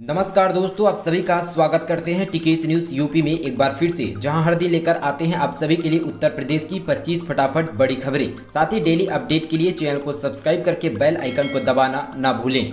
नमस्कार दोस्तों, आप सभी का स्वागत करते हैं टीकेएस न्यूज यूपी में एक बार फिर से, जहां हर दिन लेकर आते हैं आप सभी के लिए उत्तर प्रदेश की 25 फटाफट बड़ी खबरें। साथ ही डेली अपडेट के लिए चैनल को सब्सक्राइब करके बेल आइकन को दबाना ना भूलें।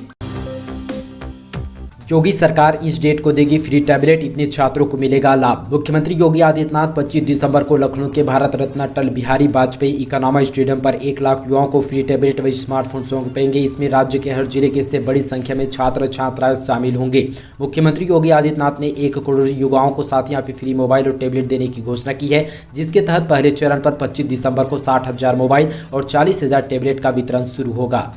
योगी सरकार इस डेट को देगी फ्री टैबलेट, इतने छात्रों को मिलेगा लाभ। मुख्यमंत्री योगी आदित्यनाथ 25 दिसंबर को लखनऊ के भारत रत्न अटल बिहारी वाजपेयी इकोनॉमा स्टेडियम पर 1 लाख युवाओं को फ्री टैबलेट व स्मार्टफोन सौंपेंगे। इसमें राज्य के हर जिले के से बड़ी संख्या में छात्र छात्राएं शामिल होंगे। मुख्यमंत्री योगी आदित्यनाथ ने 1 करोड़ युवाओं को साथ यहाँ पे फ्री मोबाइल और टैबलेट देने की घोषणा की है, जिसके तहत पहले चरण पर 25 दिसंबर को 60,000 मोबाइल और 40,000 टैबलेट का वितरण शुरू होगा।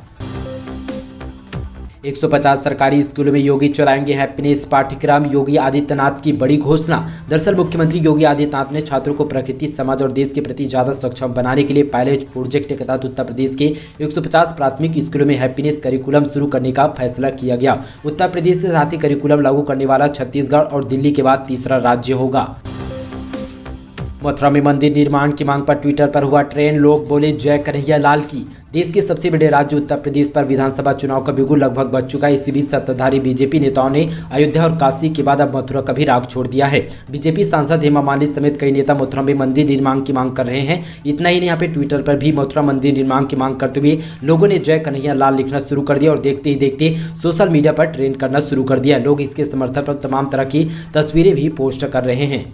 150 सरकारी स्कूलों में योगी चलाएंगे हैप्पीनेस पाठ्यक्रम, योगी आदित्यनाथ की बड़ी घोषणा। दरअसल मुख्यमंत्री योगी आदित्यनाथ ने छात्रों को प्रकृति, समाज और देश के प्रति ज्यादा सक्षम बनाने के लिए पायलट प्रोजेक्ट के तहत उत्तर प्रदेश के 150 प्राथमिक स्कूलों में हैप्पीनेस करिकुलम शुरू करने का फैसला किया गया। उत्तर प्रदेश के साथ ही करिकुलम लागू करने वाला छत्तीसगढ़ और दिल्ली के बाद तीसरा राज्य होगा। मथुरा में मंदिर निर्माण की मांग पर ट्विटर पर हुआ ट्रेंड, लोग बोले जय कन्हैया लाल की। देश के सबसे बड़े राज्य उत्तर प्रदेश पर विधानसभा चुनाव का बिगुल लगभग बज चुका है। इसी बीच सत्ताधारी बीजेपी नेताओं ने अयोध्या और काशी के बाद अब मथुरा का भी राग छोड़ दिया है। बीजेपी सांसद हेमा मालिनी समेत कई नेता मथुरा में मंदिर निर्माण की मांग कर रहे हैं। इतना ही नहीं, यहाँ पे ट्विटर पर भी मथुरा मंदिर निर्माण की मांग करते हुए लोगों ने जय कन्हैया लाल लिखना शुरू कर दिया और देखते ही देखते सोशल मीडिया पर ट्रेंड करना शुरू कर दिया। लोग इसके समर्थन पर तमाम तरह की तस्वीरें भी पोस्ट कर रहे हैं।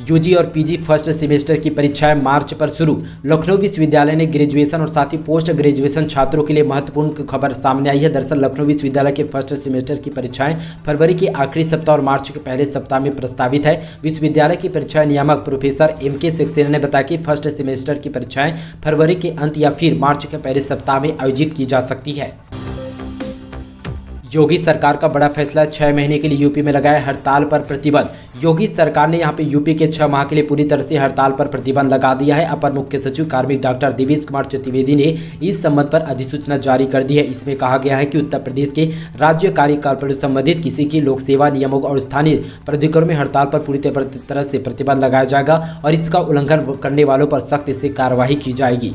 यूजी और पीजी फर्स्ट सेमेस्टर की परीक्षाएं मार्च पर शुरू। लखनऊ विश्वविद्यालय ने ग्रेजुएशन और साथ ही पोस्ट ग्रेजुएशन छात्रों के लिए महत्वपूर्ण खबर सामने आई है। दरअसल लखनऊ विश्वविद्यालय के फर्स्ट सेमेस्टर की परीक्षाएं फरवरी के आखिरी सप्ताह और मार्च के पहले सप्ताह में प्रस्तावित है। विश्वविद्यालय की परीक्षा नियामक प्रोफेसर MK सक्सेना ने बताया कि फर्स्ट सेमेस्टर की परीक्षाएं फरवरी के अंत या फिर मार्च के पहले सप्ताह में आयोजित की जा सकती है। योगी सरकार का बड़ा फैसला, 6 महीने के लिए यूपी में लगाए हड़ताल पर प्रतिबंध। योगी सरकार ने यहां पे यूपी के 6 माह के लिए पूरी तरह से हड़ताल पर प्रतिबंध लगा दिया है। अपर मुख्य सचिव कार्मिक डॉक्टर देवेश कुमार चतुर्वेदी ने इस संबंध पर अधिसूचना जारी कर दी है। इसमें कहा गया है कि उत्तर प्रदेश के राज्य कार्यकाल पर संबंधित किसी की लोक सेवा नियमों और स्थानीय प्राधिकरणों में हड़ताल पर पूरी तरह से प्रतिबंध लगाया जाएगा और इसका उल्लंघन करने वालों पर सख्त से कार्रवाई की जाएगी।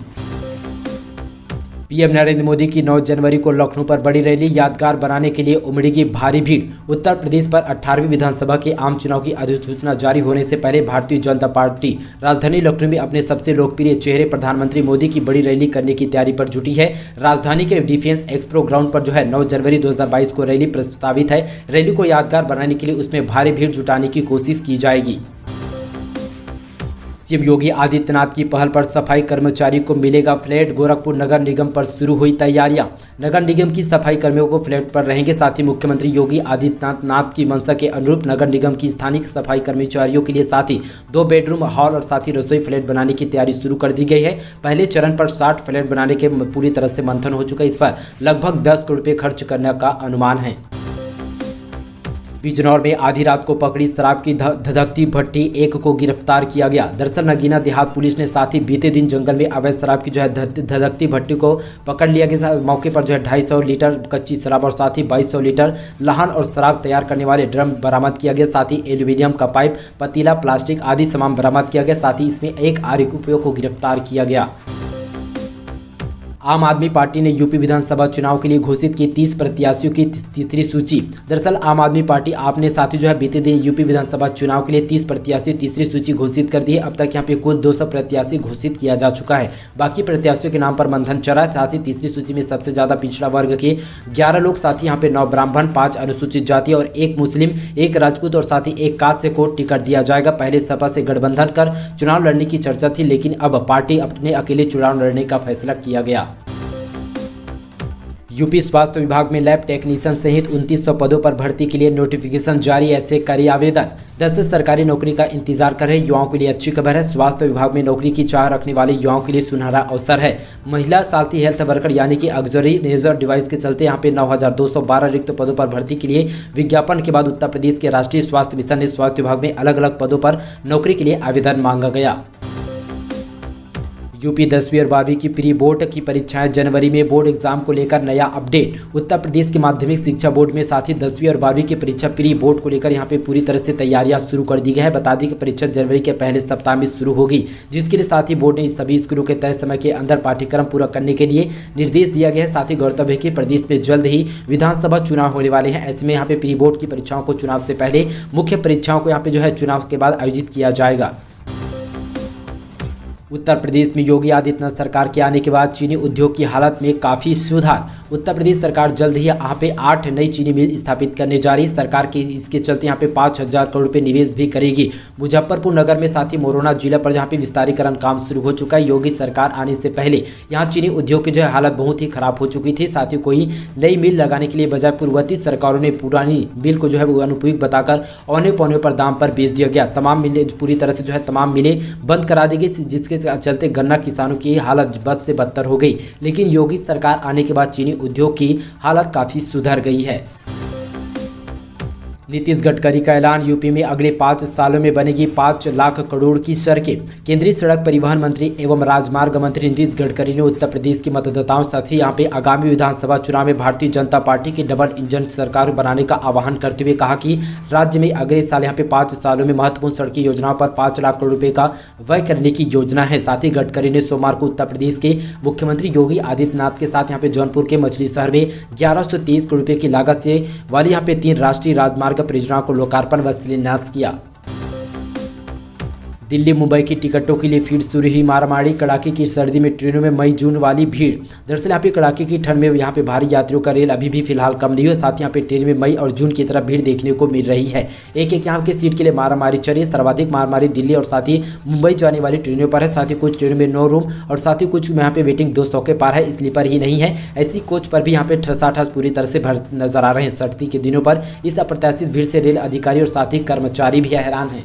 पीएम नरेंद्र मोदी की 9 जनवरी को लखनऊ पर बड़ी रैली, यादगार बनाने के लिए उमड़ेगी भारी भीड़। उत्तर प्रदेश पर 18वीं विधानसभा के आम चुनाव की अधिसूचना जारी होने से पहले भारतीय जनता पार्टी राजधानी लखनऊ में अपने सबसे लोकप्रिय चेहरे प्रधानमंत्री मोदी की बड़ी रैली करने की तैयारी पर जुटी है। राजधानी के डिफेंस एक्सपो ग्राउंड पर 9 जनवरी 2022 को रैली प्रस्तावित है। रैली को यादगार बनाने के लिए उसमें भारी भीड़ जुटाने की कोशिश की जाएगी। सीएम योगी आदित्यनाथ की पहल पर सफाई कर्मचारी को मिलेगा फ्लैट। गोरखपुर नगर निगम पर शुरू हुई तैयारियां। नगर निगम की सफाई कर्मियों को फ्लैट पर रहेंगे। साथ ही मुख्यमंत्री योगी आदित्यनाथ की मंशा के अनुरूप नगर निगम की स्थानीय सफाई कर्मचारियों के लिए साथ ही 2 बेडरूम हॉल और साथ ही रसोई फ्लैट बनाने की तैयारी शुरू कर दी गई है। पहले चरण पर 60 फ्लैट बनाने के पूरी तरह से मंथन हो चुका है। इस पर लगभग 10 करोड़ रुपये खर्च करने का अनुमान है। बिजनौर में आधी रात को पकड़ी शराब की धधकती भट्टी, 1 को गिरफ्तार किया गया। दरअसल नगीना देहात पुलिस ने साथ ही बीते दिन जंगल में अवैध शराब की धधकती भट्टी को पकड़ लिया गया। मौके पर 250 लीटर कच्ची शराब और साथ ही 2200 लीटर लहान और शराब तैयार करने वाले ड्रम बरामद किया गया। साथ ही एल्यूमिनियम का पाइप, पतीला, प्लास्टिक आदि सामान बरामद किया गया। साथ ही इसमें एक आरोपियों को गिरफ्तार किया गया। आम आदमी पार्टी ने यूपी विधानसभा चुनाव के लिए घोषित की 30 प्रत्याशियों की तीसरी सूची। दरअसल आम आदमी पार्टी आप ने साथ ही बीते दिन यूपी विधानसभा चुनाव के लिए 30 प्रत्याशी तीसरी सूची घोषित कर दी है। अब तक यहाँ पे कुल 200 प्रत्याशी घोषित किया जा चुका है। बाकी प्रत्याशियों के नाम पर मंथन चल रहा है। साथ ही तीसरी सूची में सबसे ज्यादा पिछड़ा वर्ग के 11 लोग, साथ ही यहाँ पे 9 ब्राह्मण, 5 अनुसूचित जाति और 1 मुस्लिम, 1 राजपूत और साथ ही 1 कास्ट को टिकट दिया जाएगा। पहले सपा से गठबंधन कर चुनाव लड़ने की चर्चा थी, लेकिन अब पार्टी अपने अकेले चुनाव लड़ने का फैसला किया गया। यूपी स्वास्थ्य विभाग में लैब टेक्नीशियन सहित 2900 पदों पर भर्ती के लिए नोटिफिकेशन जारी, ऐसे करिए आवेदन। दरअसल सरकारी नौकरी का इंतजार कर रहे युवाओं के लिए अच्छी खबर है। स्वास्थ्य विभाग में नौकरी की चाह रखने वाले युवाओं के लिए सुनहरा अवसर है। महिला साथी हेल्थ वर्कर यानी कि ऑक्सिलरी नेजर डिवाइस के चलते यहाँ पे 9212 रिक्त पदों पर भर्ती के लिए विज्ञापन के बाद उत्तर प्रदेश के राष्ट्रीय स्वास्थ्य मिशन ने स्वास्थ्य विभाग में अलग अलग पदों पर नौकरी के लिए आवेदन मांगा गया। यूपी 10वीं और 12वीं की प्री बोर्ड की परीक्षाएं जनवरी में। बोर्ड एग्जाम को लेकर नया अपडेट। उत्तर प्रदेश के माध्यमिक शिक्षा बोर्ड में साथ ही 10वीं और 12वीं की परीक्षा प्री बोर्ड को लेकर यहां पे पूरी तरह से तैयारियां शुरू कर दी गई है। बता दी कि परीक्षा जनवरी के पहले सप्ताह में शुरू होगी, जिसके लिए साथ ही बोर्ड ने सभी स्कूलों के तय समय के अंदर पाठ्यक्रम पूरा करने के लिए निर्देश दिया गया है। साथ ही गौरतलब है कि प्रदेश में जल्द ही विधानसभा चुनाव होने वाले हैं। ऐसे में यहाँ पे प्री बोर्ड की परीक्षाओं को चुनाव से पहले, मुख्य परीक्षाओं को यहाँ पे जो है चुनाव के बाद आयोजित किया जाएगा। उत्तर प्रदेश में योगी आदित्यनाथ सरकार के आने के बाद चीनी उद्योग की हालत में काफ़ी सुधार। उत्तर प्रदेश सरकार जल्द ही यहाँ पे 8 नई चीनी मिल स्थापित करने जा रही है। सरकार के इसके चलते यहाँ पे 5,000 करोड़ रुपए निवेश भी करेगी। मुजफ्फरपुर नगर में साथ ही मोरना जिला पर जहाँ पे विस्तारीकरण काम शुरू हो चुका है। योगी सरकार आने से पहले यहाँ चीनी उद्योग की जो है हालत बहुत ही खराब हो चुकी थी। साथ ही कोई नई मिल लगाने के लिए बजाय पूर्ववर्ती सरकारों ने पुरानी मिल को जो है वो अनुपयुक्त बताकर औने पौने पर दाम पर बेच दिया गया। तमाम मिलें पूरी तरह से जो है तमाम मिलें बंद करा दी गई, जिसके चलते गन्ना किसानों की हालत बद से बदतर हो गई। लेकिन योगी सरकार आने के बाद चीनी उद्योग की हालत काफी सुधर गई है। नीतीश गडकरी का ऐलान। यूपी में अगले 5 सालों में बनेगी 5 लाख करोड़ की सड़कें। केंद्रीय सड़क परिवहन मंत्री एवं राजमार्ग मंत्री नीतीश गडकरी ने उत्तर प्रदेश के मतदाताओं साथ ही यहाँ पे आगामी विधानसभा चुनाव में भारतीय जनता पार्टी की डबल इंजन सरकार बनाने का आह्वान करते हुए कहा कि राज्य में अगले साल यहाँ पे 5 सालों में महत्वपूर्ण सड़की योजनाओं पर 5 लाख करोड़ रुपए का व्यय करने की योजना है। साथ ही गडकरी ने सोमवार को उत्तर प्रदेश के मुख्यमंत्री योगी आदित्यनाथ के साथ यहाँ पे जौनपुर के मछली शहर में 1123 करोड़ रुपए की लागत से वाली यहाँ पे 3 राष्ट्रीय राजमार्ग परियोजनाओं को लोकार्पण व शिलान्यास किया। दिल्ली मुंबई की टिकटों के लिए फिर शुरू हुई मारामारी। कड़ाके की सर्दी में ट्रेनों में मई जून वाली भीड़। दरअसल यहाँ पे कड़ाके की ठंड में यहाँ पे भारी यात्रियों का रेल अभी भी फिलहाल कम नहीं हुआ। साथ ही यहाँ पे ट्रेन में मई और जून की तरफ भीड़ देखने को मिल रही है। एक यहाँ के सीट के लिए मारामारी चली। सर्वाधिक मारामारी दिल्ली और साथ ही मुंबई जाने वाली ट्रेनों पर है। साथ ही कुछ ट्रेनों में 9 रूम और साथ ही कुछ यहाँ पे वेटिंग 200 के पार है। स्लीपर ही नहीं है, ऐसी कोच पर भी यहाँ पे ठसाठस पूरी तरह से भर नजर आ रहे हैं। सर्दी के दिनों पर इस अप्रत्याशित भीड़ से रेल अधिकारी और साथ ही कर्मचारी भी हैरान हैं।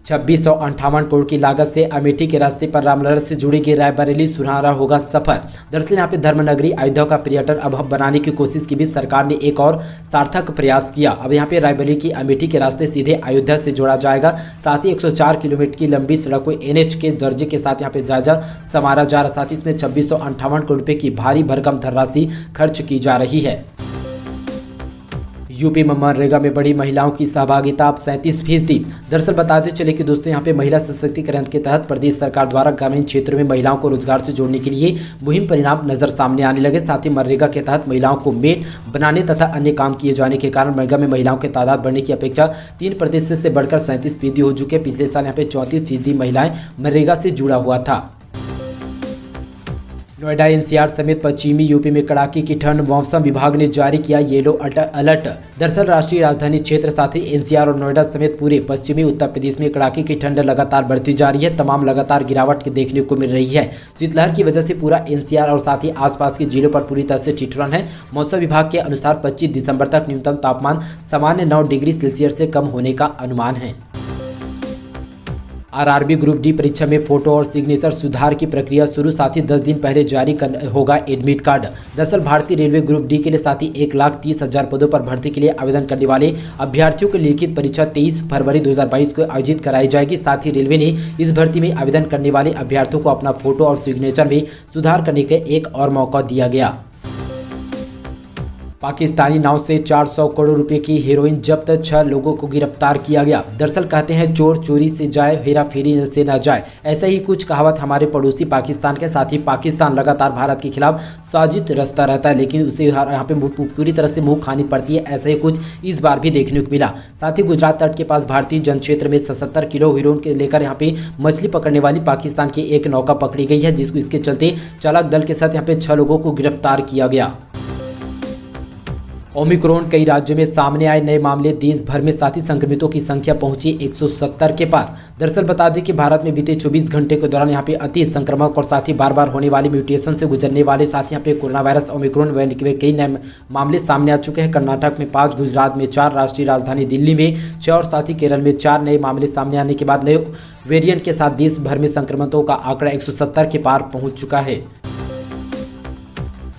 2658 करोड़ की लागत से अमेठी के रास्ते पर रामलला से जुड़ेगी रायबरेली सुनहरा होगा सफर। दरअसल यहाँ पे धर्मनगरी अयोध्या का पर्यटन अब बनाने की कोशिश की भी सरकार ने एक और सार्थक प्रयास किया। अब यहाँ पे रायबरेली की अमेठी के रास्ते सीधे अयोध्या से जोड़ा जाएगा। साथ ही 104 किलोमीटर की लंबी सड़क को NH के दर्जे के साथ यहाँ पे जायजा संवारा जा रहा। साथ ही इसमें 2658 करोड़ रुपए की भारी भरकम धनराशि खर्च की जा रही है। यूपी में मनरेगा में बढ़ी महिलाओं की सहभागिता अब 37%। दरअसल बताते चले कि दोस्तों यहाँ पे महिला सशक्तिकरण के तहत प्रदेश सरकार द्वारा ग्रामीण क्षेत्रों में महिलाओं को रोजगार से जोड़ने के लिए मुहिम परिणाम नजर सामने आने लगे। साथ ही मनरेगा के तहत महिलाओं को मेड बनाने तथा अन्य काम किए जाने के कारण मनरेगा में महिलाओं के तादाद बढ़ने की अपेक्षा 3% से बढ़कर 37% हो चुके। पिछले साल यहाँ पे 34% महिलाएं मनरेगा से जुड़ा हुआ था। नोएडा NCR समेत पश्चिमी यूपी में कड़ाके की ठंड। मौसम विभाग ने जारी किया येलो अलर्ट। दरअसल राष्ट्रीय राजधानी क्षेत्र साथ ही NCR और नोएडा समेत पूरे पश्चिमी उत्तर प्रदेश में कड़ाके की ठंड लगातार बढ़ती जा रही है। तमाम लगातार गिरावट देखने को मिल रही है। शीतलहर की वजह से पूरा NCR और साथ ही आसपास के जिलों पर पूरी तरह से ठिठुरन है। मौसम विभाग के अनुसार 25 दिसंबर तक न्यूनतम तापमान सामान्य 9 डिग्री सेल्सियस से कम होने का अनुमान है। RRB ग्रुप डी परीक्षा में फोटो और सिग्नेचर सुधार की प्रक्रिया शुरू। साथ ही 10 दिन पहले जारी होगा एडमिट कार्ड। दरअसल भारतीय रेलवे ग्रुप डी के लिए साथ ही 1,30,000 पदों पर भर्ती के लिए आवेदन करने वाले अभ्यर्थियों की लिखित परीक्षा 23 फरवरी 2022 को आयोजित कराई जाएगी। साथ ही रेलवे ने इस भर्ती में आवेदन करने वाले अभ्यर्थियों को अपना फोटो और सिग्नेचर में सुधार करने का एक और मौका दिया गया। पाकिस्तानी नाव से 400 करोड़ रुपए की हेरोइन जब्त, 6 लोगों को गिरफ्तार किया गया। दरअसल कहते हैं चोर चोरी से जाए, हेरा फेरी से न जाए, ऐसा ही कुछ कहावत हमारे पड़ोसी पाकिस्तान के। साथ ही पाकिस्तान लगातार भारत के खिलाफ साजिश रचता रहता है, लेकिन उसे यहाँ पे पूरी तरह से मुंह खानी पड़ती है। ऐसा ही कुछ इस बार भी देखने को मिला। साथ ही गुजरात तट के पास भारतीय जन क्षेत्र में 77 किलो हेरोइन के लेकर यहाँ पे मछली पकड़ने वाली पाकिस्तान की एक नौका पकड़ी गई है, जिसको इसके चलते चालक दल के साथ यहाँ पे 6 लोगों को गिरफ्तार किया गया। ओमिक्रॉन कई राज्यों में सामने आए नए मामले। देश भर में साथ ही संक्रमितों की संख्या पहुंची 170 के पार। दरअसल बता दें कि भारत में बीते 24 घंटे के दौरान यहाँ पे अति संक्रामक और साथ ही बार बार होने वाली म्यूटेशन से गुजरने वाले साथ ही यहाँ पे कोरोना वायरस ओमिक्रॉन के कई नए मामले सामने आ चुके हैं। कर्नाटक में 5, गुजरात में 4, राष्ट्रीय राजधानी दिल्ली में 6 और साथ ही केरल में 4 नए मामले सामने आने के बाद नए वेरिएंट के साथ देश भर में संक्रमितों का आंकड़ा 170 के पार पहुँच चुका है।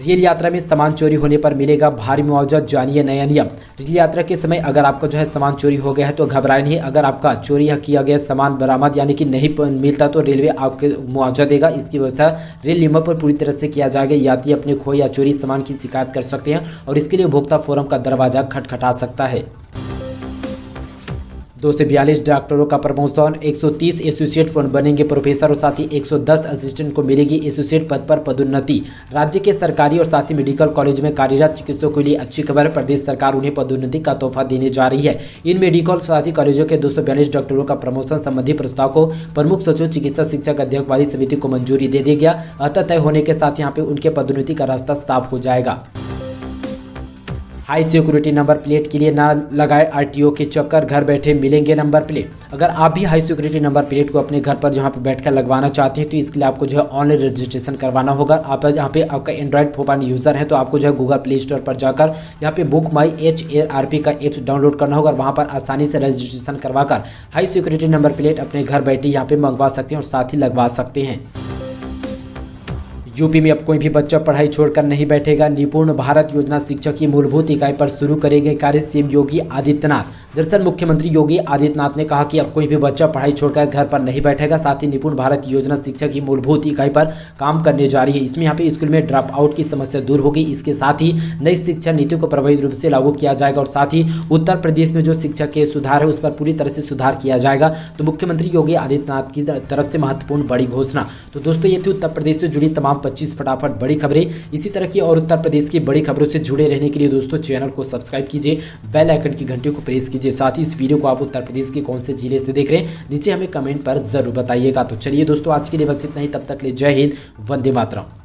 रेल यात्रा में सामान चोरी होने पर मिलेगा भारी मुआवजा, जानिए नया नियम। रेल यात्रा के समय अगर आपका जो है सामान चोरी हो गया है तो घबराए नहीं। अगर आपका चोरी या किया गया सामान बरामद यानी कि नहीं मिलता तो रेलवे आपके मुआवजा देगा। इसकी व्यवस्था रेल नियमों पर पूरी तरह से किया जाएगा। यात्री अपने खोए या चोरी सामान की शिकायत कर सकते हैं और इसके लिए उपभोक्ता फोरम का दरवाजा खटखटा सकता है। 2 से 42 डॉक्टरों का प्रमोशन, 130 एसोसिएट बनेंगे प्रोफेसर और साथ ही 110 असिस्टेंट को मिलेगी एसोसिएट पद पर पदोन्नति। राज्य के सरकारी और साथ ही मेडिकल कॉलेज में कार्यरत चिकित्सकों के लिए अच्छी खबर है। प्रदेश सरकार उन्हें पदोन्नति का तोहफा देने जा रही है। इन मेडिकल साथ ही कॉलेजों के 242 डॉक्टरों का प्रमोशन संबंधी प्रस्ताव को प्रमुख सचिव चिकित्सा शिक्षा अध्यक्ष वाली समिति को मंजूरी दे दी गया। अतः तय होने के साथ यहाँ पे उनके पदोन्नति का रास्ता साफ हो जाएगा। हाई सिक्योरिटी नंबर प्लेट के लिए ना लगाए आरटीओ के चक्कर, घर बैठे मिलेंगे नंबर प्लेट। अगर आप भी हाई सिक्योरिटी नंबर प्लेट को अपने घर पर जहाँ पे बैठकर लगवाना चाहते हैं तो इसके लिए आपको जो है ऑनलाइन रजिस्ट्रेशन करवाना होगा। आप यहाँ पे आपका एंड्रॉइड फोन यूज़र है तो आपको जो है गूगल प्ले स्टोर पर जाकर यहाँ पे बुक माई HARP का ऐप डाउनलोड करना होगा और वहाँ पर आसानी से रजिस्ट्रेशन करवाकर हाई सिक्योरिटी नंबर प्लेट अपने घर बैठे यहाँ पे मंगवा सकते हैं और साथ ही लगवा सकते हैं। यूपी में अब कोई भी बच्चा पढ़ाई छोड़कर नहीं बैठेगा। निपुण भारत योजना शिक्षा की मूलभूत इकाई पर शुरू करेंगे कार्य, सीएम योगी आदित्यनाथ। दरअसल मुख्यमंत्री योगी आदित्यनाथ ने कहा कि अब कोई भी बच्चा पढ़ाई छोड़कर घर पर नहीं बैठेगा। साथ ही निपुण भारत योजना शिक्षा की मूलभूत इकाई पर काम करने जा रही है। इसमें यहाँ पे स्कूल में ड्रॉप आउट की समस्या दूर होगी। इसके साथ ही नई शिक्षा नीति को प्रभावी रूप से लागू किया जाएगा और साथ ही उत्तर प्रदेश में जो शिक्षा के सुधार है उस पर पूरी तरह से सुधार किया जाएगा। तो मुख्यमंत्री योगी आदित्यनाथ की तरफ से महत्वपूर्ण बड़ी घोषणा। तो दोस्तों ये थी उत्तर प्रदेश से जुड़ी तमाम 25 फटाफट बड़ी खबरें। इसी तरह की और उत्तर प्रदेश की बड़ी खबरों से जुड़े रहने के लिए दोस्तों चैनल को सब्सक्राइब कीजिए, बेल आइकन की घंटी को प्रेस कीजिए। साथ ही इस वीडियो को आप उत्तर प्रदेश के कौन से जिले से देख रहे हैं नीचे हमें कमेंट पर जरूर बताइएगा। तो चलिए दोस्तों आज के लिए बस इतना ही। तब तक ले जय हिंद, वंदे मातरम।